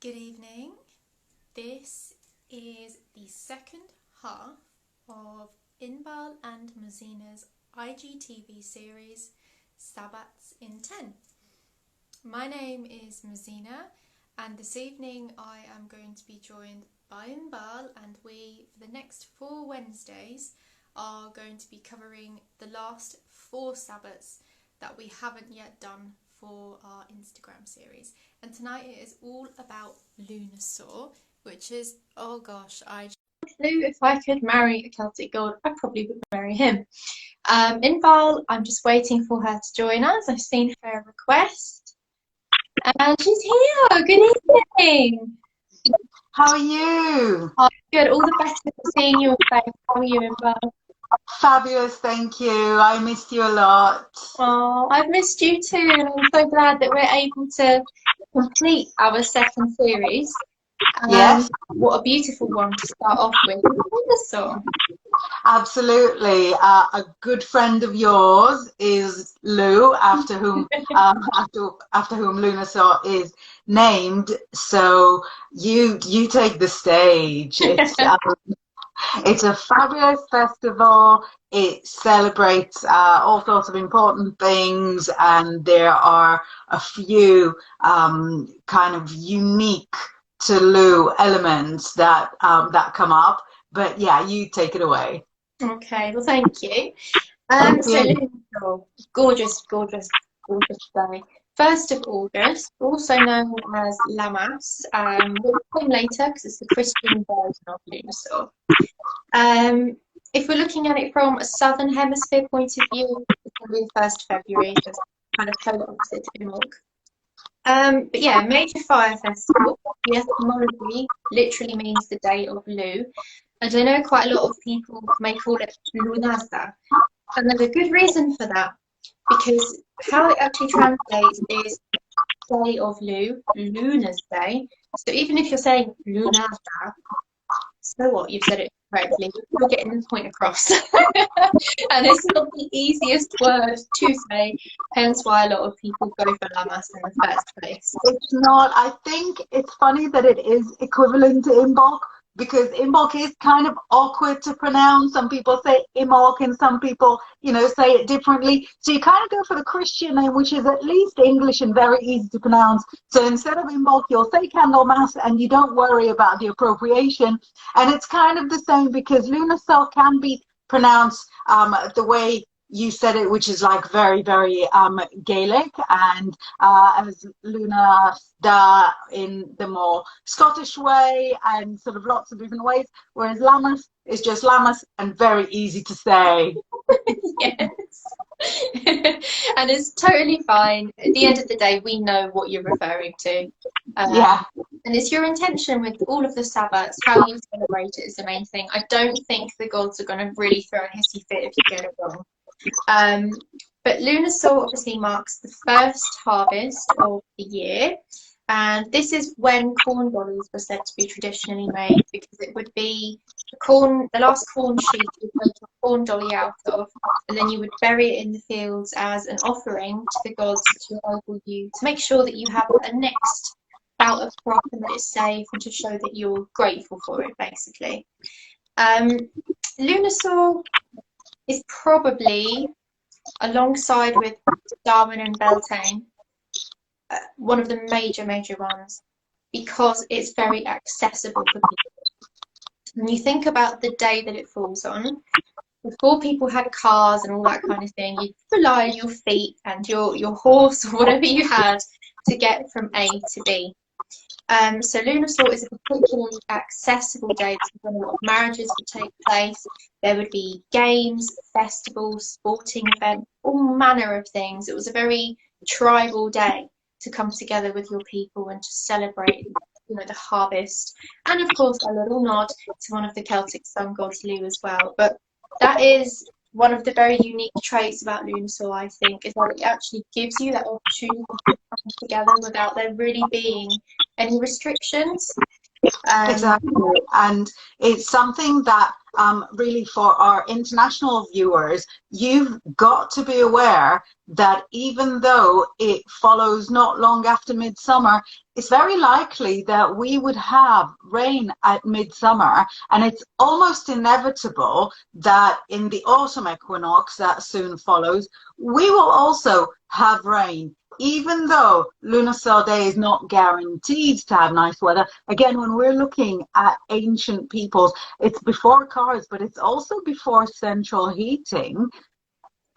Good evening. This is the second half of Inbaal and Mozinah's IGTV series, Sabbats in 10. My name is Mozinah, and this evening I am going to be joined by Inbaal, and we, for the next 4 Wednesdays, are going to be covering the last 4 Sabbats that we haven't yet done for our Instagram series. And tonight it is all about Lughnasadh, which is, oh gosh, if I could marry a Celtic god, I probably would marry him. Inbaal, I'm just waiting for her to join us. I've seen her request, and she's here. Good evening. How are you? Oh, good. All the better for seeing your face. How are you, Inbaal? Fabulous, thank you. I missed you a lot. Oh, I've missed you too, and I'm so glad that we're able to complete our second series. Yes, What a beautiful one to start off with. Wonderful. absolutely. A good friend of yours is Lou, after whom Lughnasadh is named. So you take the stage. It's a fabulous festival. It celebrates all sorts of important things, and there are a few kind of unique to Lou elements that come up. But yeah, you take it away. Okay, well, thank you. Thank So, you. gorgeous, gorgeous, gorgeous day. 1st of August, also known as Lammas. We'll come later because it's the Christian version of Lughnasadh. If we're looking at it from a southern hemisphere point of view, it's going to be the 1st of February, just kind of polar opposite to Imbolc. But yeah, major fire festival. The etymology literally means the day of Lugh, and I know quite a lot of people may call it Lughnasadh, and there's a good reason for that, because how it actually translates is day of Lugh, Luna's day. So even if you're saying Lughnasadh, so what? You've said it correctly. You're getting the point across. And it's not the easiest word to say, hence why a lot of people go for Lammas in the first place. It's not. I think it's funny that it is equivalent to Inbaal, because Inbaal is kind of awkward to pronounce. Some people say Imbolc, and some people, say it differently. So you kind of go for the Christian name, which is at least English and very easy to pronounce. So instead of Inbolc, you'll say Candlemas, and you don't worry about the appropriation. And it's kind of the same, because Lughnasadh can be pronounced the way you said it, which is like very, very Gaelic, and as Lughnasadh in the more Scottish way, and sort of lots of different ways, whereas Lammas is just Lammas and very easy to say. Yes. And it's totally fine. At the end of the day, we know what you're referring to. Yeah. And it's your intention with all of the Sabbats, how you celebrate it is the main thing. I don't think the gods are going to really throw a hissy fit if you get it wrong. But Lughnasadh obviously marks the first harvest of the year, and this is when corn dollies were said to be traditionally made, because it would be the last corn sheet you would take a corn dolly out of, and then you would bury it in the fields as an offering to the gods to enable you to make sure that you have a next bout of crop and that it's safe, and to show that you're grateful for it, basically. Lughnasadh is probably, alongside with Darwin and Beltane, one of the major ones, because it's very accessible for people. When you think about the day that it falls on, before people had cars and all that kind of thing, you'd rely on your feet and your horse or whatever you had to get from A to B. So Lughnasadh is a particularly accessible day when a lot of marriages would take place. There would be games, festivals, sporting events, all manner of things. It was a very tribal day to come together with your people and to celebrate, the harvest. And of course, a little nod to one of the Celtic sun gods, Lugh, as well. But that is one of the very unique traits about Lughnasadh, I think, is that it actually gives you that opportunity to come together without there really being any restrictions. Exactly. And it's something that really for our international viewers, you've got to be aware that even though it follows not long after midsummer, it's very likely that we would have rain at midsummer, and it's almost inevitable that in the autumn equinox that soon follows, we will also have rain. Even though Lughnasadh Day is not guaranteed to have nice weather, again, when we're looking at ancient peoples, it's before cars, but it's also before central heating.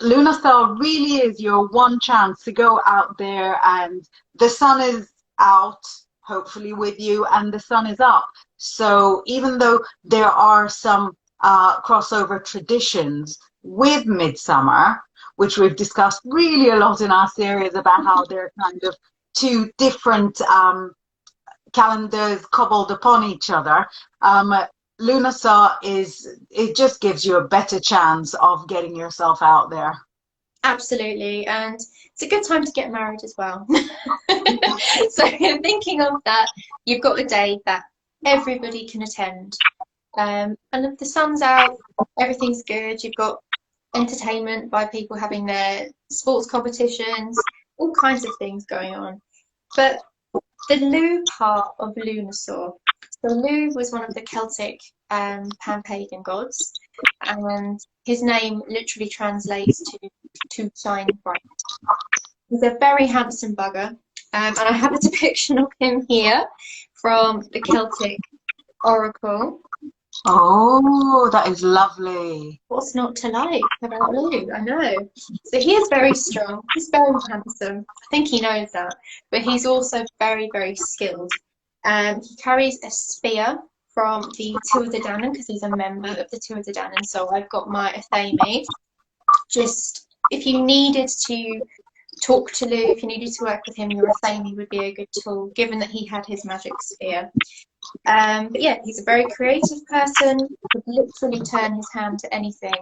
Lughnasadh really is your one chance to go out there, and the sun is out, hopefully with you, and the sun is up. So even though there are some crossover traditions with midsummer, which we've discussed really a lot in our series about how they're kind of two different calendars cobbled upon each other. Lughnasadh it just gives you a better chance of getting yourself out there. Absolutely, and it's a good time to get married as well. So thinking of that, you've got a day that everybody can attend. And if the sun's out, everything's good. You've got entertainment by people having their sports competitions, all kinds of things going on. But the Lugh part of Lughnasadh. So Lugh was one of the Celtic pan-pagan gods, and his name literally translates to shine bright. He's a very handsome bugger, and I have a depiction of him here from the Celtic Oracle. Oh, that is lovely. What's not to like about Lugh? I know. So he is very strong. He's very handsome. I think he knows that. But he's also very, very skilled. He carries a spear from the Tuatha De Danann because he's a member of the Tuatha De Danann. So I've got my Athame. Just if you needed to talk to Lugh, if you needed to work with him, your Athame would be a good tool, given that he had his magic spear. But yeah, he's a very creative person, could literally turn his hand to anything.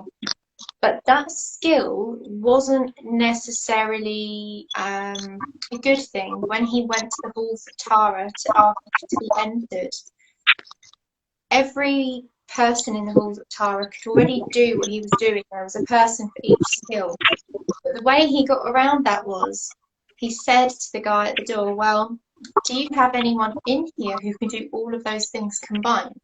But that skill wasn't necessarily a good thing. When he went to the halls of Tara to ask to be entered, every person in the halls of Tara could already do what he was doing. There was a person for each skill. But the way he got around that was, he said to the guy at the door, well, do you have anyone in here who can do all of those things combined?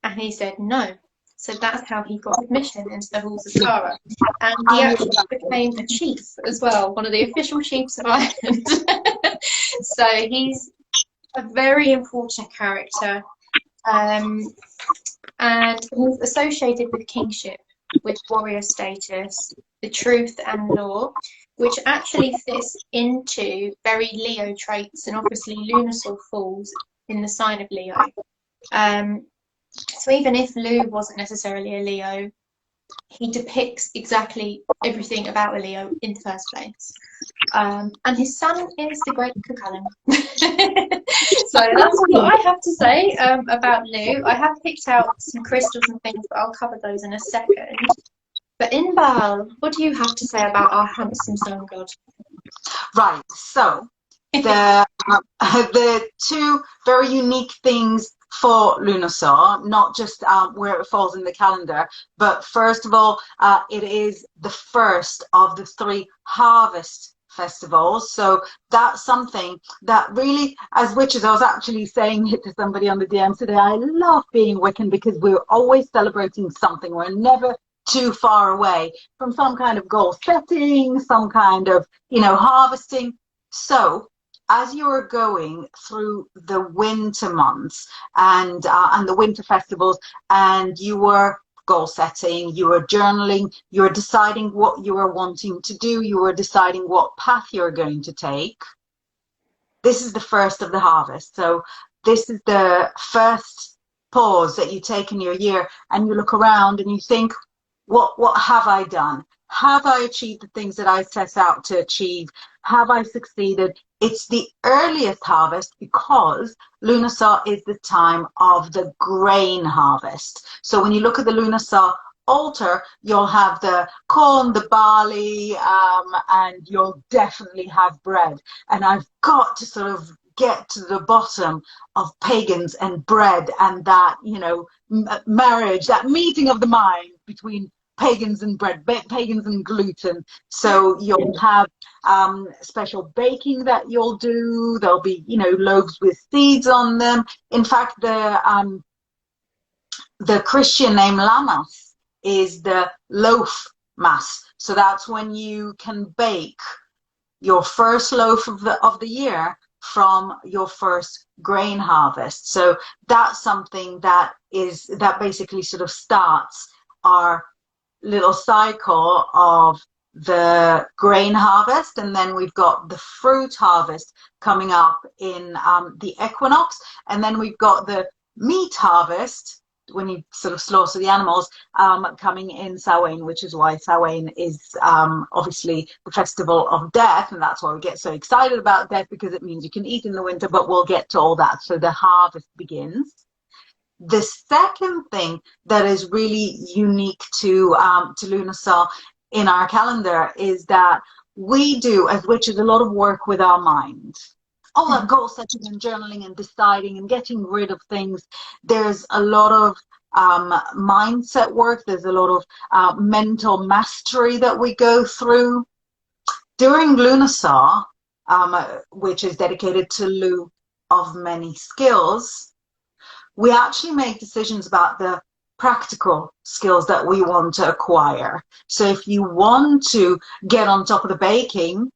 And he said no. So that's how he got admission into the halls of Tara. And he actually became a chief as well, one of the official chiefs of Ireland. So he's a very important character. And he's associated with kingship, with warrior status, the truth and law, which actually fits into very Leo traits, and obviously Lughnasadh falls in the sign of Leo. So even if Lugh wasn't necessarily a Leo, he depicts exactly everything about a Leo in the first place. And his son is the great Cuchulainn. So that's what I have to say about Lugh. I have picked out some crystals and things, but I'll cover those in a second. But Inbaal, what do you have to say about our handsome sun god? Right, so the two very unique things for Lughnasadh, not just where it falls in the calendar, but first of all, it is the first of the 3 harvest festivals. So that's something that really, as witches, I was actually saying it to somebody on the DM today, I love being Wiccan because we're always celebrating something. We're never too far away from some kind of goal setting, some kind of, harvesting. So as you are going through the winter months and the winter festivals, and you were goal setting, you were journaling, you were deciding what you were wanting to do, you were deciding what path you're going to take, this is the first of the harvest. So this is the first pause that you take in your year, and you look around and you think, what have I done? Have I achieved the things that I set out to achieve? Have I succeeded? It's the earliest harvest because Lughnasadh is the time of the grain harvest. So when you look at the Lughnasadh altar, you'll have the corn, the barley, and you'll definitely have bread. And I've got to sort of get to the bottom of pagans and bread and that, marriage, that meeting of the mind between pagans and bread, pagans and gluten. So you'll have special baking that you'll do. There'll be, loaves with seeds on them. In fact, the Christian name Lammas is the loaf mass. So that's when you can bake your first loaf of the year from your first grain harvest. So that's something that basically sort of starts our little cycle of the grain harvest, and then we've got the fruit harvest coming up in the equinox, and then we've got the meat harvest when you sort of slaughter the animals, coming in Samhain, which is why Samhain is obviously the festival of death, and that's why we get so excited about death, because it means you can eat in the winter, but we'll get to all that. So the harvest begins. The second thing that is really unique to Lughnasadh in our calendar is that we do, as witches, a lot of work with our mind. All that goal setting and journaling and deciding and getting rid of things. There's a lot of mindset work. There's a lot of mental mastery that we go through. During Lughnasadh, which is dedicated to Lu of many skills, we actually make decisions about the practical skills that we want to acquire. So if you want to get on top of the baking,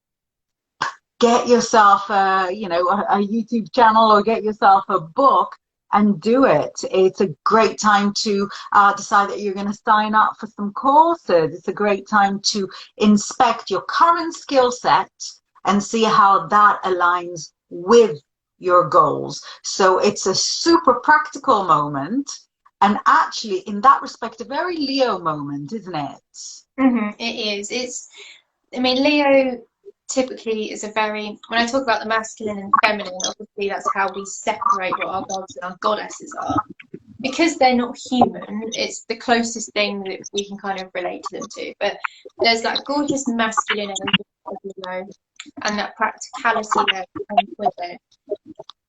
get yourself a YouTube channel or get yourself a book and do it. It's a great time to decide that you're going to sign up for some courses. It's a great time to inspect your current skill set and see how that aligns with your goals. So it's a super practical moment, and actually in that respect a very Leo moment, isn't it? It is. Leo typically is when I talk about the masculine and feminine, obviously that's how we separate what our gods and our goddesses are. Because they're not human, it's the closest thing that we can kind of relate to them to. But there's that gorgeous masculine energy, and that practicality there comes with it.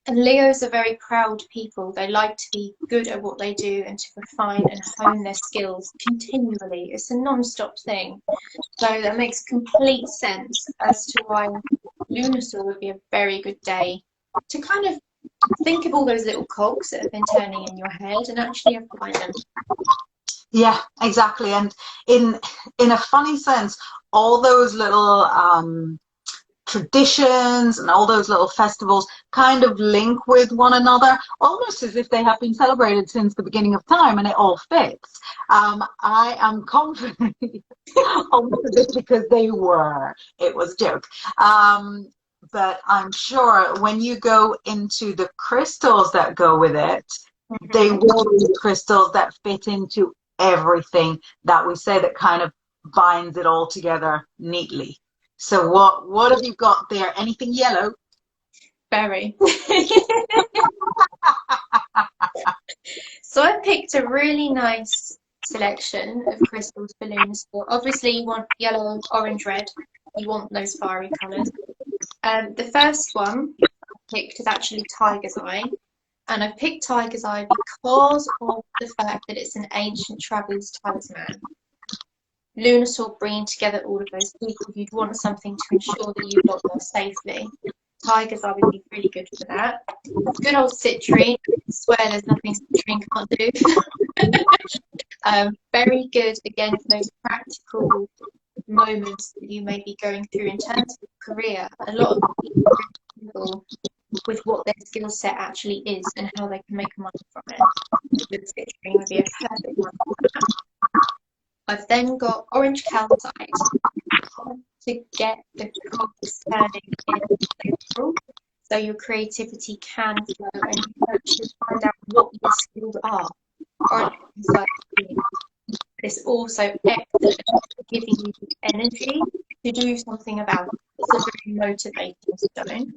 And Leos are very proud people. They like to be good at what they do and to refine and hone their skills continually. It's a non-stop thing. So that makes complete sense as to why Lughnasadh would be a very good day to kind of think of all those little cogs that have been turning in your head and actually apply them. Yeah, exactly. And in a funny sense, all those little traditions and all those little festivals kind of link with one another, almost as if they have been celebrated since the beginning of time, and it all fits. I am confident almost this because it was a joke. But I'm sure when you go into the crystals that go with it, they will be crystals that fit into everything that we say, that kind of binds it all together neatly. So what have you got there? Anything yellow? Very. So I picked a really nice selection of crystals for Lughnasadh. Obviously you want yellow, orange, red. You want those fiery colours. The first one I picked is actually Tiger's Eye. And I picked Tiger's Eye because of the fact that it's an ancient traveller's talisman. Lughnasadh bringing together all of those people, you'd want something to ensure that you got there safely. Tiger's Eye would be really good for that. Good old citrine. I swear there's nothing citrine can't do. Very good, again, for those practical moments that you may be going through in terms of career. A lot of people with what their skill set actually is and how they can make money from it. Good citrine would be a perfect one for that. I've then got orange calcite to get the cogs turning in April, so your creativity can flow and you can actually find out what your skills are. Orange calcite is also excellent for giving you the energy to do something about it. It's a very motivating stone.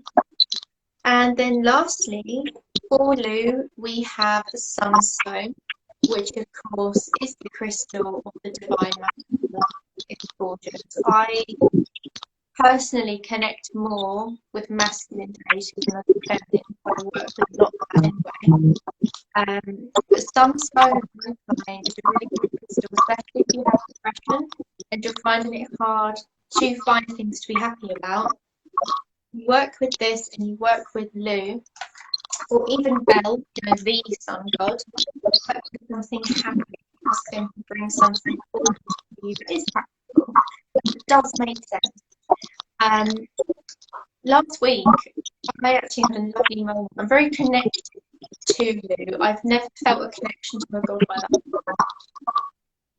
And then lastly, for Lu, we have sunstone, which of course is the crystal of the divine masculine. It's gorgeous. I personally connect more with masculine deities than other feminine. I work with a lot of that anyway. But sunstone and moonstone is a really good crystal, especially if you have depression and you're finding it hard to find things to be happy about. You work with this and you work with Lu, or even Bel, the sun god, work with something happy, ask him to bring something forward to you that is practical. It does make sense. Last week, I actually had a lovely moment. I'm very connected to Lu. I've never felt a connection to a god like that before.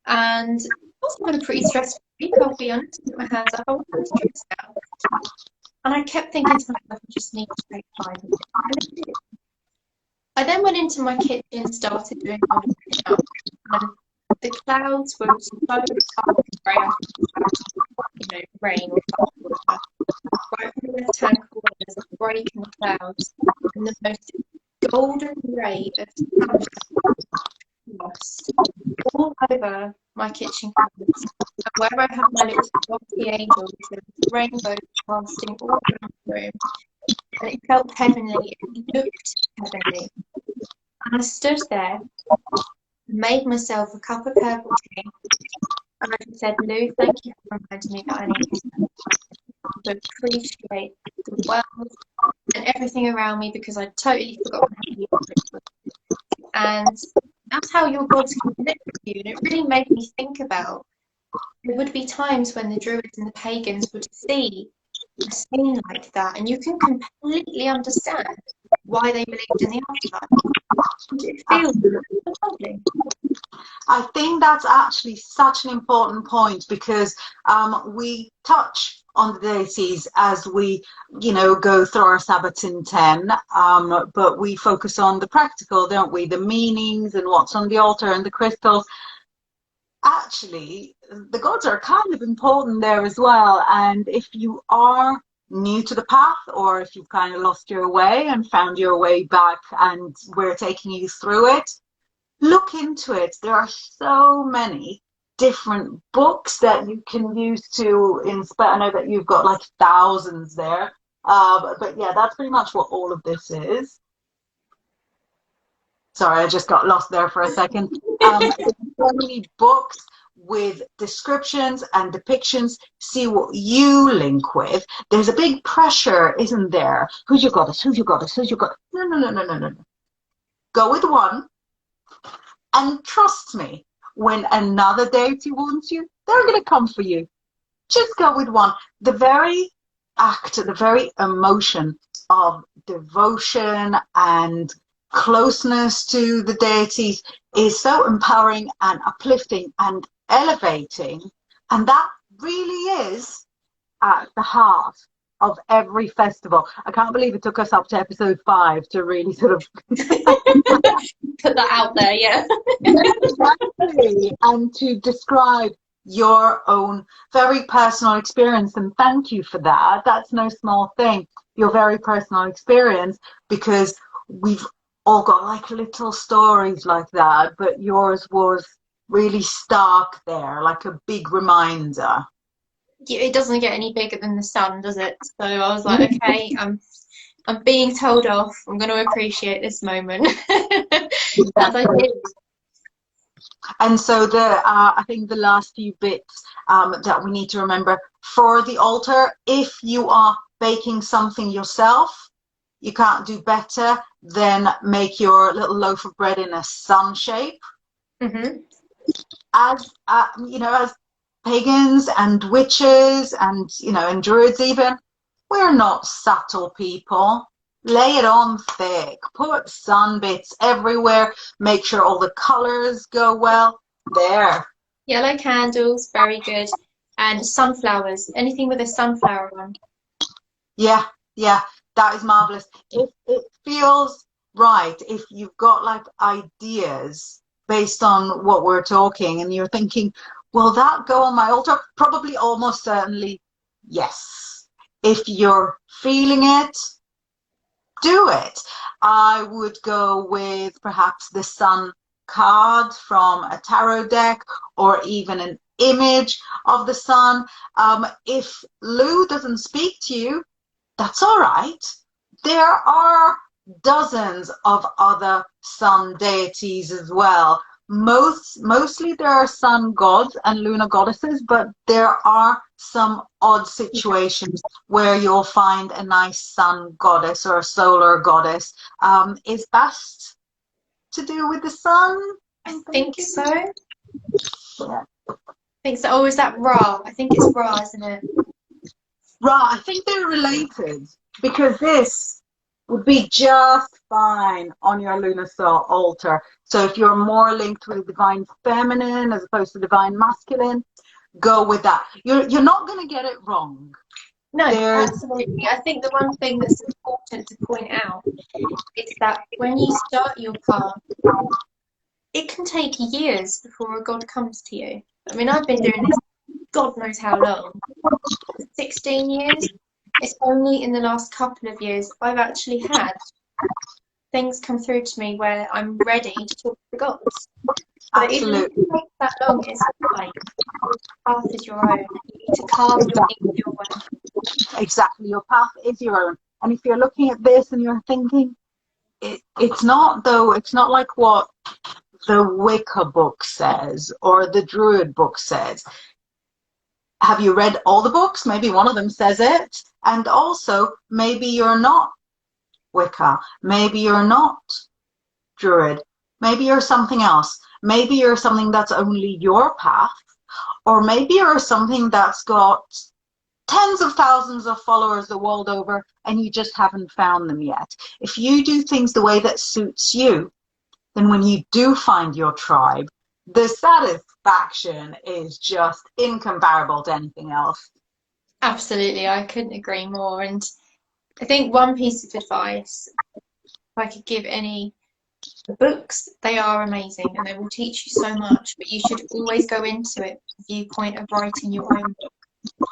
And I also had a pretty stressful week, I'll be honest, put my hands up. I was really stressed out. And I kept thinking to myself, I just need to take 5 minutes. And I did. I then went into my kitchen and started doing all the cleaning up. And the clouds were so dark and grey, I think, rain or water. Right from the left-hand corner, there's a break in the clouds, and the most golden ray of sunshine lost all over my kitchen cabinets. And where I have my little frosty angels, there was rainbow casting all around the room, and it felt heavenly. It looked heavenly. And I stood there, made myself a cup of herbal tea, and I said, Lu, thank you for reminding me that I need to appreciate the world and everything around me, because I'd totally forgotten how beautiful it was. And that's how your gods can connect with you. And it really made me think about, there would be times when the Druids and the pagans would see a scene like that, and you can completely understand why they believed in the afterlife. It feels lovely. I think that's actually such an important point, because we touch on the deities as we, go through our Sabbats in 10, but we focus on the practical, don't we? The meanings and what's on the altar and the crystals. Actually, the gods are kind of important there as well. And if you are new to the path, or if you've kind of lost your way and found your way back and we're taking you through it, look into it. There are so many different books that you can use to inspire. I know that you've got like thousands there, but yeah, that's pretty much what all of this is. Sorry, I just got lost there for a second. There's so many books with descriptions and depictions. See what you link with. There's a big pressure, isn't there? Who's your goddess? Who's your goddess? Who's your goddess? No. Go with one. And trust me, when another deity wants you, they're going to come for you. Just go with one. The very act, the very emotion of devotion and closeness to the deities is so empowering and uplifting and elevating. And that really is at the heart of every festival. I can't believe it took us up to episode 5 to really sort of put that out there, yeah. Exactly. And to describe your own very personal experience. And thank you for that. That's no small thing, your very personal experience, because we've all got like little stories like that, but yours was really stark there, like a big reminder. It doesn't get any bigger than the sun, does it? So I was like, okay, I'm being told off. I'm going to appreciate this moment. As I did. And so I think the last few bits that we need to remember for the altar, if you are baking something yourself, you can't do better than make your little loaf of bread in a sun shape. Mm-hmm. As as pagans and witches and and druids even, we're not subtle people. Lay it on thick, put sun bits everywhere, make sure all the colors go well there. Yellow candles, very good. And sunflowers, anything with a sunflower on. Yeah, that is marvelous. If it feels right, if you've got like ideas based on what we're talking and you're thinking, will that go on my altar? Probably, almost certainly, yes. If you're feeling it, do it. I would go with perhaps the sun card from a tarot deck or even an image of the sun. If Lou doesn't speak to you, that's all right. There are dozens of other sun deities as well. Mostly there are sun gods and lunar goddesses, but there are some odd situations where you'll find a nice sun goddess or a solar goddess. Is that to do with the sun? I think so. Yeah. I think so. Oh, is that Ra? I think it's Ra, isn't it? Right, I think they're related because this would be just fine on your Lughnasadh altar. So if you're more linked with divine feminine as opposed to divine masculine, go with that. You're not going to get it wrong. No, absolutely. I think the one thing that's important to point out is that when you start your path, it can take years before a god comes to you. I mean, I've been doing this God knows how long, 16 years. It's only in the last couple of years I've actually had things come through to me where I'm ready to talk to the gods. But even if it takes that long, it's fine. Your path is your own. You need to carve your things your way. Exactly, your path is your own. And if you're looking at this and you're thinking, it's not like what the Wicca book says or the Druid book says. Have you read all the books? Maybe one of them says it. And also, maybe you're not Wicca. Maybe you're not Druid. Maybe you're something else. Maybe you're something that's only your path. Or maybe you're something that's got tens of thousands of followers the world over and you just haven't found them yet. If you do things the way that suits you, then when you do find your tribe, the satisfaction is just incomparable to anything else. Absolutely, I couldn't agree more. And I think one piece of advice, if I could give any, the books, they are amazing and they will teach you so much, but you should always go into it with the viewpoint of writing your own book.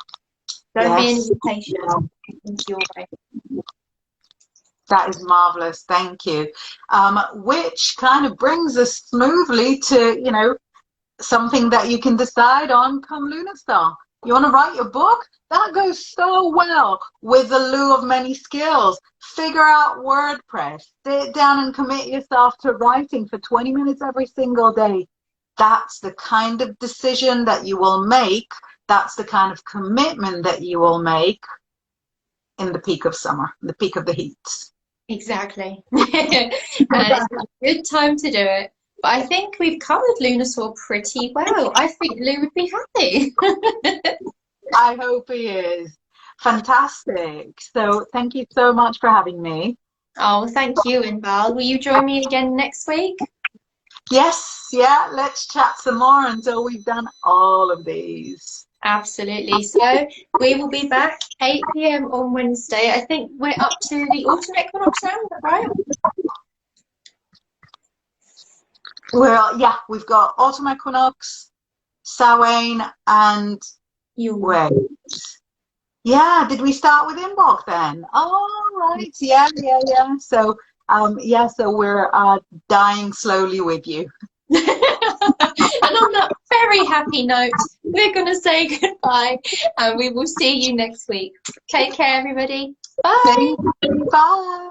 Don't be an imitation, into your way. That is marvelous, thank you. Which kind of brings us smoothly to, something that you can decide on come Lughnasadh. You want to write your book? That goes so well with the Lou of many skills. Figure out WordPress. Sit down and commit yourself to writing for 20 minutes every single day. That's the kind of decision that you will make. That's the kind of commitment that you will make in the peak of summer, the peak of the heat. Exactly. And it's a good time to do it. But I think we've covered Lughnasadh pretty well. I think Lou would be happy. I hope he is. Fantastic. So thank you so much for having me. Oh, thank you, Inbaal. Will you join me again next week? Yes, yeah, let's chat some more until we've done all of these. Absolutely. So we will be back 8 p.m. on Wednesday. I think we're up to the autumn equinox now, is that right? Well, yeah, we've got autumn equinox, Samhain, and wait. Yeah, did we start with Inbaal then? Oh, right. Yeah. So, so we're dying slowly with you. And on that very happy note, we're going to say goodbye and we will see you next week. Take care, everybody. Bye. Bye.